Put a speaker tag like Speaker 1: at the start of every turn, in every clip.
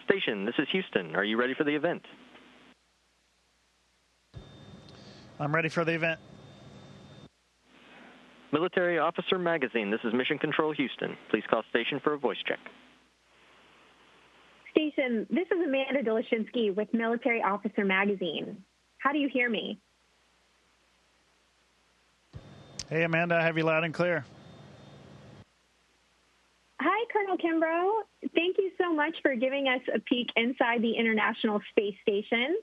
Speaker 1: Station, this is Houston. Are you ready for the event?
Speaker 2: I'm ready for the event.
Speaker 1: Military Officer Magazine, this is Mission Control Houston. Please call station for a voice check.
Speaker 3: Station, this is Amanda Dolashinsky with Military Officer Magazine. How do you hear me?
Speaker 2: Hey, Amanda, I have you loud and clear.
Speaker 3: Hi, Colonel Kimbrough. Thank you so much for giving us a peek inside the International Space Station.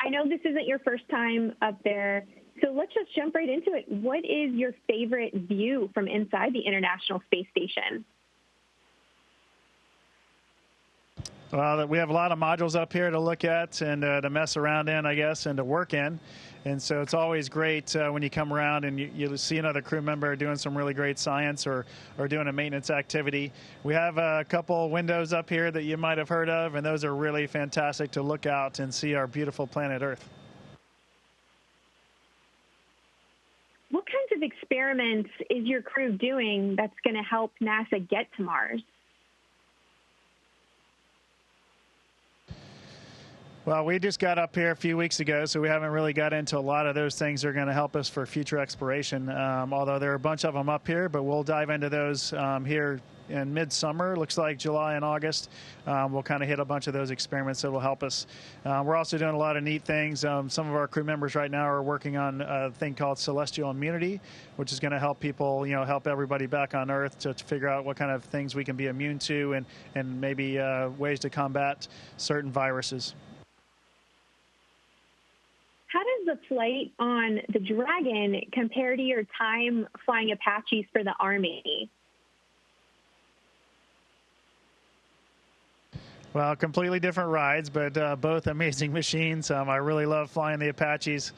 Speaker 3: I know this isn't your first time up there, so let's just jump right into it. What is your favorite view from inside the International Space Station?
Speaker 2: Well, we have a lot of modules up here to look at and to mess around in, I guess, and to work in. And so it's always great when you come around and you see another crew member doing some really great science or doing a maintenance activity. We have a couple windows up here that you might have heard of, and those are really fantastic to look out and see our beautiful planet Earth.
Speaker 3: What kinds of experiments is your crew doing that's going to help NASA get to Mars?
Speaker 2: Well, we just got up here a few weeks ago, so we haven't really got into a lot of those things that are going to help us for future exploration, although there are a bunch of them up here, but we'll dive into those here in midsummer. Looks like July and August. We'll kind of hit a bunch of those experiments that will help us. We're also doing a lot of neat things. Some of our crew members right now are working on a thing called celestial immunity, which is going to help people, help everybody back on Earth to figure out what kind of things we can be immune to and maybe ways to combat certain viruses.
Speaker 3: How does the flight on the Dragon compare to your time flying Apaches for the Army?
Speaker 2: Well, completely different rides, but both amazing machines. I really love flying the Apaches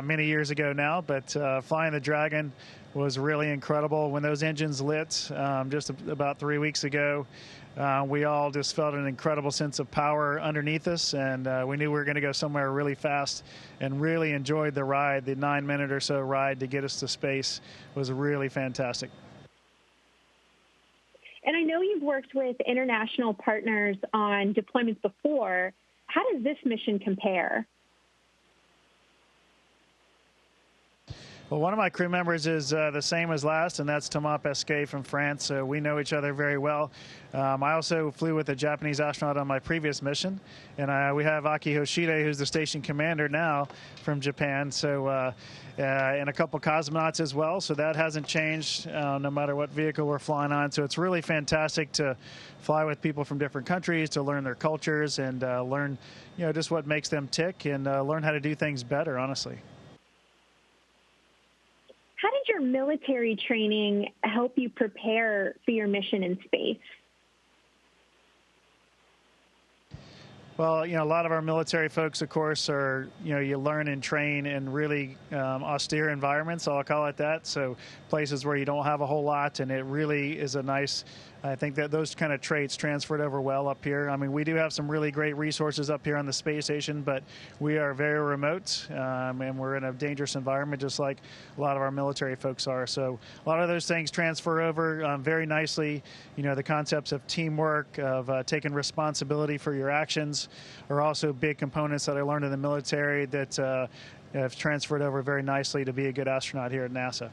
Speaker 2: many years ago now, but flying the Dragon was really incredible. When those engines lit just about 3 weeks ago, we all just felt an incredible sense of power underneath us, and we knew we were going to go somewhere really fast and really enjoyed the ride. The 9-minute or so ride to get us to space was really fantastic.
Speaker 3: And I know you've worked with international partners on deployments before. How does this mission compare?
Speaker 2: Well, one of my crew members is the same as last, and that's Thomas Pesquet from France, so we know each other very well. I also flew with a Japanese astronaut on my previous mission, and we have Aki Hoshide, who's the station commander now from Japan, so and a couple cosmonauts as well, so that hasn't changed no matter what vehicle we're flying on. So it's really fantastic to fly with people from different countries, to learn their cultures and learn, just what makes them tick and learn how to do things better, honestly.
Speaker 3: How did your military training help you prepare for your mission in space?
Speaker 2: Well, a lot of our military folks, of course, are, you learn and train in really austere environments, I'll call it that. So places where you don't have a whole lot, and it really is a nice, I think that those kind of traits transferred over well up here. I mean, we do have some really great resources up here on the space station, but we are very remote, and we're in a dangerous environment, just like a lot of our military folks are. So a lot of those things transfer over very nicely. The concepts of teamwork, of taking responsibility for your actions, are also big components that I learned in the military that have transferred over very nicely to be a good astronaut here at NASA.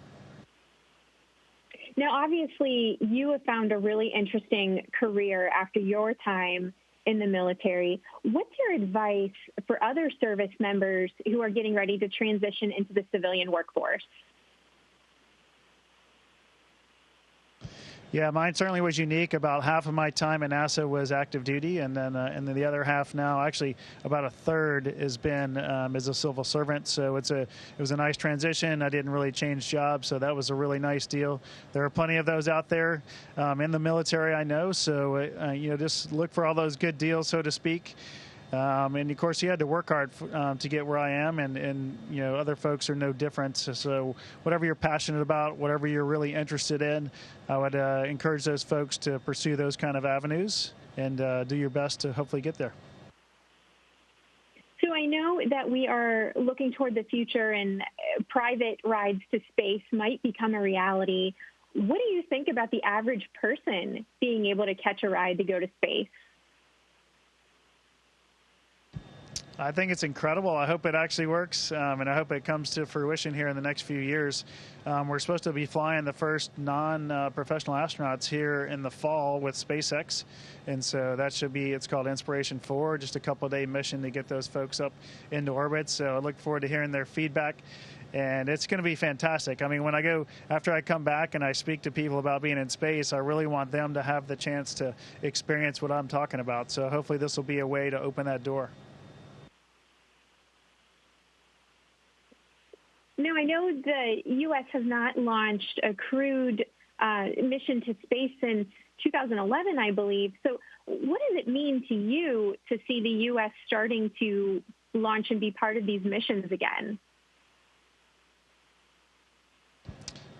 Speaker 3: Now, obviously, you have found a really interesting career after your time in the military. What's your advice for other service members who are getting ready to transition into the civilian workforce?
Speaker 2: Yeah, mine certainly was unique. About half of my time at NASA was active duty, and then the other half now, actually about a third, has been as a civil servant. So it was a nice transition. I didn't really change jobs, so that was a really nice deal. There are plenty of those out there in the military, I know. So just look for all those good deals, so to speak. And of course, you had to work hard to get where I am, and other folks are no different. So whatever you're passionate about, whatever you're really interested in, I would encourage those folks to pursue those kind of avenues and do your best to hopefully get there.
Speaker 3: So I know that we are looking toward the future, and private rides to space might become a reality. What do you think about the average person being able to catch a ride to go to space?
Speaker 2: I think it's incredible. I hope it actually works, and I hope it comes to fruition here in the next few years. We're supposed to be flying the first non-professional astronauts here in the fall with SpaceX, and so that should be, it's called Inspiration 4, just a couple-day mission to get those folks up into orbit. So I look forward to hearing their feedback. And it's going to be fantastic. I mean, when I go, after I come back and I speak to people about being in space, I really want them to have the chance to experience what I'm talking about. So hopefully this will be a way to open that door.
Speaker 3: Now, I know the U.S. has not launched a crewed mission to space since 2011, I believe. So what does it mean to you to see the U.S. starting to launch and be part of these missions again?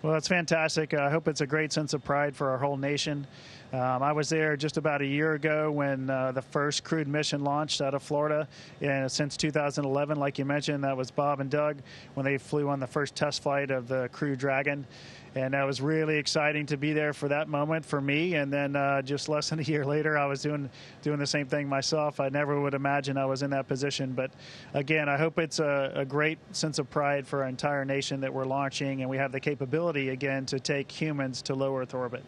Speaker 2: Well, it's fantastic. I hope it's a great sense of pride for our whole nation. I was there just about a year ago when the first crewed mission launched out of Florida. And since 2011, like you mentioned, that was Bob and Doug when they flew on the first test flight of the Crew Dragon. And that was really exciting to be there for that moment for me. And then just less than a year later, I was doing the same thing myself. I never would imagine I was in that position. But again, I hope it's a great sense of pride for our entire nation that we're launching, and we have the capability again to take humans to low Earth orbit.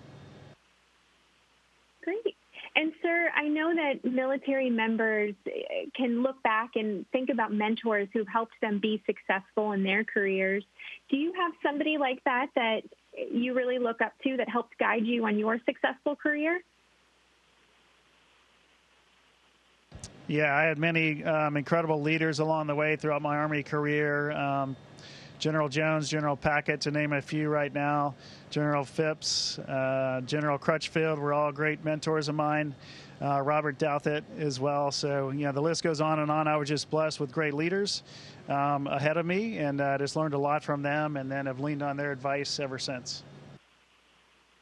Speaker 3: Great. And sir, I know that military members can look back and think about mentors who've helped them be successful in their careers. Do you have somebody like that that you really look up to that helped guide you on your successful career?
Speaker 2: Yeah, I had many incredible leaders along the way throughout my Army career. General Jones, General Packett, to name a few right now, General Phipps, General Crutchfield were all great mentors of mine, Robert Douthit as well. So, you know, the list goes on and on. I was just blessed with great leaders ahead of me, and just learned a lot from them, and then have leaned on their advice ever since.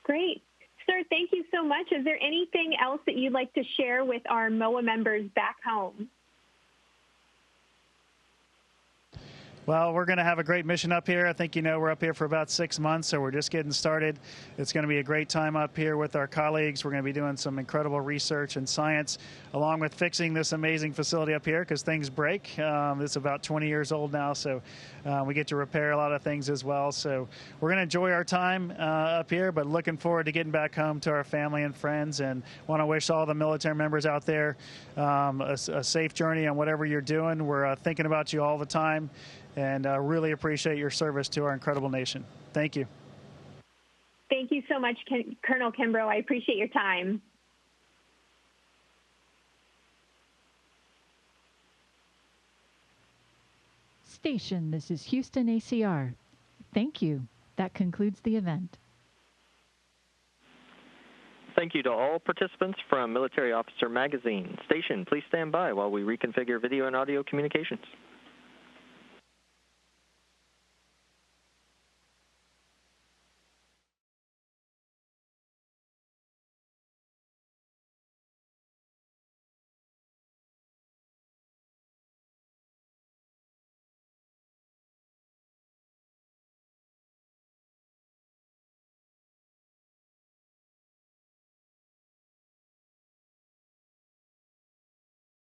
Speaker 3: Great. Sir, thank you so much. Is there anything else that you'd like to share with our MOA members back home?
Speaker 2: Well, we're going to have a great mission up here. I think, you know, we're up here for about 6 months, so we're just getting started. It's going to be a great time up here with our colleagues. We're going to be doing some incredible research and science, along with fixing this amazing facility up here, because things break. It's about 20 years old now, so we get to repair a lot of things as well. So we're going to enjoy our time up here, but looking forward to getting back home to our family and friends, and want to wish all the military members out there a safe journey on whatever you're doing. We're thinking about you all the time, and really appreciate your service to our incredible nation. Thank you.
Speaker 3: Thank you so much, Colonel Kimbrough. I appreciate your time.
Speaker 4: Station, this is Houston ACR. Thank you. That concludes the event.
Speaker 1: Thank you to all participants from Military Officer Magazine. Station, please stand by while we reconfigure video and audio communications.